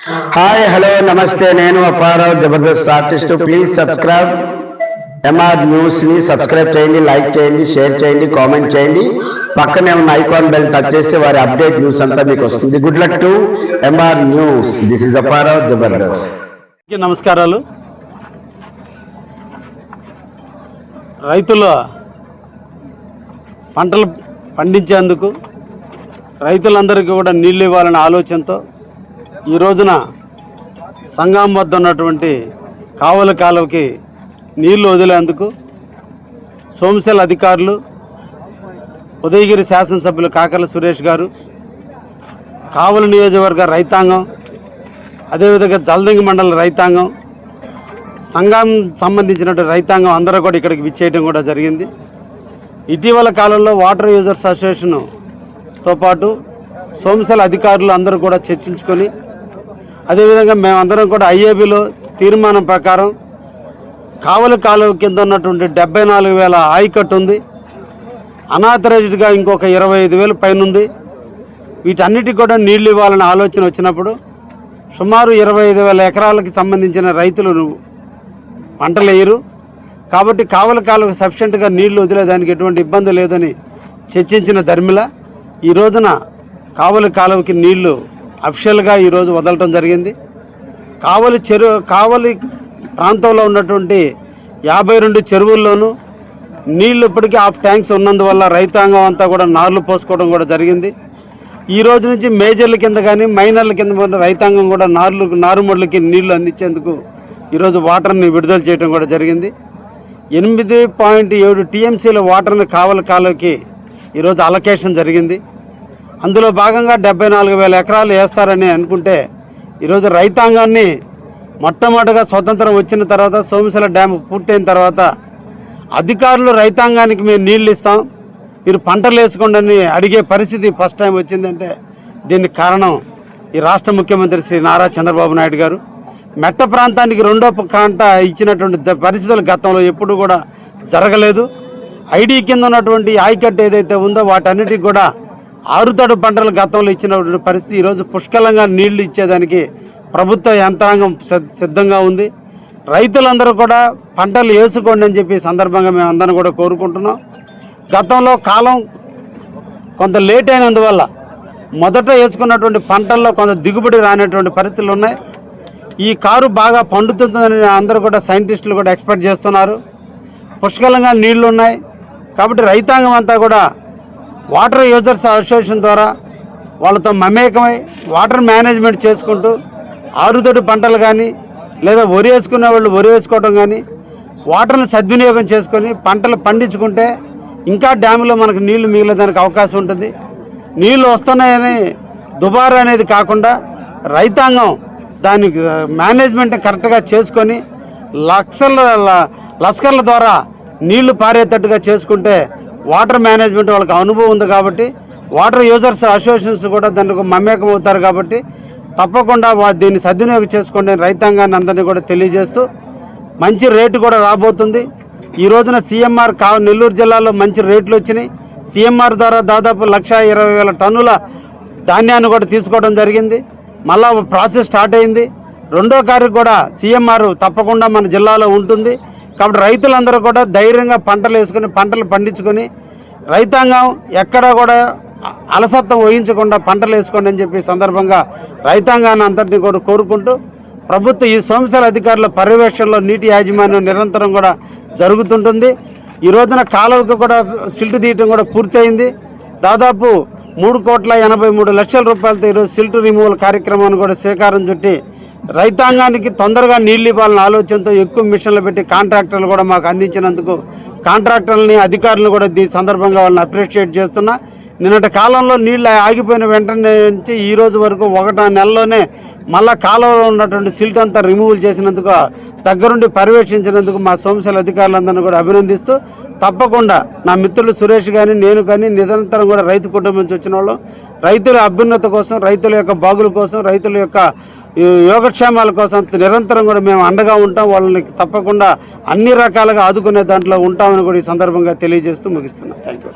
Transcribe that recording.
Hi hello నమస్తే, నేను Apparao Jabardasth artist. Please subscribe MR news ని సబ్స్క్రైబ్ చేయండి, లైక్ చేయండి, షేర్ చేయండి, కామెంట్ చేయండి. పక్కనే ఉన్న ఐకాన్ బెల్ టచ్ చేస్తే వారి అప్డేట్ న్యూస్ అంతా మీకు వస్తుంది. Good luck to MR news. This is Apparao Jabardasth. నమస్కారాలు. రైతుల పంటలు పండించేందుకు రైతులందరికీ కూడా నీళ్ళు ఇవ్వాలనే ఆలోచనతో ఈ రోజున సంగం వద్ద ఉన్నటువంటి కావలి కాలువకి నీళ్లు వదిలేందుకు సోమశిల అధికారులు, ఉదయగిరి శాసనసభ్యులు కాకర్ల సురేష్ గారు, కావలి నియోజకవర్గ రైతాంగం, అదేవిధంగా జలదంగి మండల రైతాంగం, సంఘం సంబంధించినటువంటి రైతాంగం అందరూ కూడా ఇక్కడికి విచ్చేయడం కూడా జరిగింది. ఇటీవల కాలంలో వాటర్ యూజర్స్ అసోసియేషన్తో పాటు సోమశిల అధికారులు అందరూ కూడా చర్చించుకొని, అదేవిధంగా మేమందరం కూడా ఐఏబీలో తీర్మానం ప్రకారం కావలి కాలువ కింద ఉన్నటువంటి 74,000 ఆయకట్టు ఉంది, అనాథరైజ్డ్గా ఇంకొక 25,000 పైన ఉంది. వీటన్నిటికి కూడా నీళ్లు ఇవ్వాలనే ఆలోచన వచ్చినప్పుడు సుమారు 25,000 ఎకరాలకి సంబంధించిన రైతులు పంటలు వేయరు. కాబట్టి కావలి కాలువకు సఫిషియెంట్గా నీళ్లు వదిలేదానికి ఎటువంటి ఇబ్బంది లేదని చర్చించిన ధర్మిల ఈ రోజున కావలి కాలువకి నీళ్లు అఫిషియల్గా ఈరోజు వదలటం జరిగింది. కావలి ప్రాంతంలో ఉన్నటువంటి 52 చెరువుల్లోనూ నీళ్లు ఇప్పటికీ హాఫ్ ట్యాంక్స్ ఉన్నందువల్ల రైతాంగం అంతా కూడా నార్లు పోసుకోవడం కూడా జరిగింది. ఈ రోజు నుంచి మేజర్ల కింద కానీ మైనర్ల కింద రైతాంగం కూడా నారుమడులకి నీళ్లు అందించేందుకు ఈరోజు వాటర్ని విడుదల చేయడం కూడా జరిగింది. 8.7 టీఎంసీల వాటర్ని కావలి కాలువకి ఈరోజు అలొకేషన్ జరిగింది. అందులో భాగంగా 74,000 ఎకరాలు వేస్తారని అనుకుంటే ఈరోజు రైతాంగాన్ని మొట్టమొదటిగా స్వతంత్రం వచ్చిన తర్వాత సోమశిల డ్యామ్ పూర్తయిన తర్వాత అధికారులు రైతాంగానికి మేము నీళ్ళు ఇస్తాం, మీరు పంటలు వేసుకోండి అని అడిగే పరిస్థితి ఫస్ట్ టైం వచ్చిందంటే దీనికి కారణం ఈ రాష్ట్ర ముఖ్యమంత్రి శ్రీ నారా చంద్రబాబు నాయుడు గారు. మెట్ట ప్రాంతానికి రెండో పంట ఇచ్చినటువంటి పరిస్థితులు గతంలో ఎప్పుడు కూడా జరగలేదు. ఐడి కింద ఉన్నటువంటి ఆయకట్టు ఏదైతే ఉందో వాటన్నిటికి కూడా ఆరుతడు పంటలు గతంలో ఇచ్చినటువంటి పరిస్థితి ఈరోజు పుష్కలంగా నీళ్లు ఇచ్చేదానికి ప్రభుత్వ యంత్రాంగం సిద్ధంగా ఉంది. రైతులందరూ కూడా పంటలు వేసుకోండి అని చెప్పి సందర్భంగా మేము అందరం కూడా కోరుకుంటున్నాం. గతంలో కాలం కొంత లేట్ అయినందువల్ల మొదట వేసుకున్నటువంటి పంటల్లో కొంత దిగుబడి రానటువంటి పరిస్థితులు ఉన్నాయి. ఈ కారు బాగా పండుతుందని అందరూ కూడా సైంటిస్టులు కూడా ఎక్స్పెక్ట్ చేస్తున్నారు. పుష్కలంగా నీళ్లు ఉన్నాయి కాబట్టి రైతాంగం అంతా కూడా వాటర్ యూజర్స్ అసోసియేషన్ ద్వారా వాళ్ళతో మమేకమై వాటర్ మేనేజ్మెంట్ చేసుకుంటూ ఆరుతడి పంటలు కానీ లేదా వరి వేసుకునే వాళ్ళు వరి వేసుకోవడం కానీ వాటర్ని సద్వినియోగం చేసుకొని పంటలు పండించుకుంటే ఇంకా డ్యాములో మనకు నీళ్లు మిగిలేదానికి అవకాశం ఉంటుంది. నీళ్లు వస్తున్నాయని దుబారా అనేది కాకుండా రైతాంగం దానికి మేనేజ్మెంట్ కరెక్ట్గా చేసుకొని లస్కర్ల ద్వారా నీళ్లు పారేటట్టుగా చేసుకుంటే వాటర్ మేనేజ్మెంట్ వాళ్ళకి అనుభవం ఉంది కాబట్టి వాటర్ యూజర్స్ అసోసియేషన్స్ కూడా దానికి మమేకం అవుతారు. కాబట్టి తప్పకుండా దీన్ని సద్వినియోగం చేసుకోండి రైతాంగాన్ని అందరినీ కూడా తెలియజేస్తూ మంచి రేటు కూడా రాబోతుంది. ఈ రోజున సిఎంఆర్ నెల్లూరు జిల్లాలో మంచి రేట్లు వచ్చినాయి. సిఎంఆర్ ద్వారా దాదాపు 1,20,000 టన్నుల ధాన్యాన్ని కూడా తీసుకోవడం జరిగింది. మళ్ళా ప్రాసెస్ స్టార్ట్ అయింది. రెండో కారికి కూడా సిఎంఆర్ తప్పకుండా మన జిల్లాలో ఉంటుంది. కాబట్టి రైతులందరూ కూడా ధైర్యంగా పంటలు వేసుకుని పంటలు పండించుకొని రైతాంగం ఎక్కడా కూడా అలసత్వం వహించకుండా పంటలు వేసుకోండి అని చెప్పి సందర్భంగా రైతాంగాన్ని అందరినీ కూడా కోరుకుంటూ ప్రభుత్వం ఈ సోమశిల అధికారుల పర్యవేక్షణలో నీటి యాజమాన్యం నిరంతరం కూడా జరుగుతుంటుంది. ఈ రోజున కాలువకు కూడా సిల్ట్ తీయటం కూడా పూర్తయింది. దాదాపు 3,83,00,000 రూపాయలతో ఈరోజు సిల్ట్ రిమూవల్ కార్యక్రమాన్ని కూడా శ్రీకారం చుట్టి రైతాంగానికి తొందరగా నీళ్ళు ఇవ్వాలన్న ఆలోచనతో ఎక్కువ మిషన్లు పెట్టి కాంట్రాక్టర్లు కూడా మాకు అందించినందుకు కాంట్రాక్టర్లని అధికారులను కూడా దీని సందర్భంగా వాళ్ళని అప్రిషియేట్ చేస్తున్నా. నిన్నటి కాలంలో నీళ్ళు ఆగిపోయిన వెంటనే నుంచి ఈ రోజు వరకు 1 నెలలోనే మళ్ళా కాలంలో ఉన్నటువంటి సిల్ట్ అంతా రిమూవల్ చేసినందుకు దగ్గరుండి పర్యవేక్షించినందుకు మా సోమశిల అధికారులందరినీ కూడా అభినందిస్తూ తప్పకుండా నా మిత్రులు సురేష్ కానీ నేను కానీ నిరంతరం కూడా రైతు కుటుంబం నుంచి వచ్చిన వాళ్ళు రైతుల అభ్యున్నత కోసం, రైతుల యొక్క బాగుల కోసం, రైతుల యొక్క యోగక్షేమాల కోసం నిరంతరం కూడా మేము అండగా ఉంటాం. వాళ్ళని తప్పకుండా అన్ని రకాలుగా ఆదుకునే దాంట్లో ఉంటామని కూడా ఈ సందర్భంగా తెలియజేస్తూ ముగిస్తున్నాం. Thank you.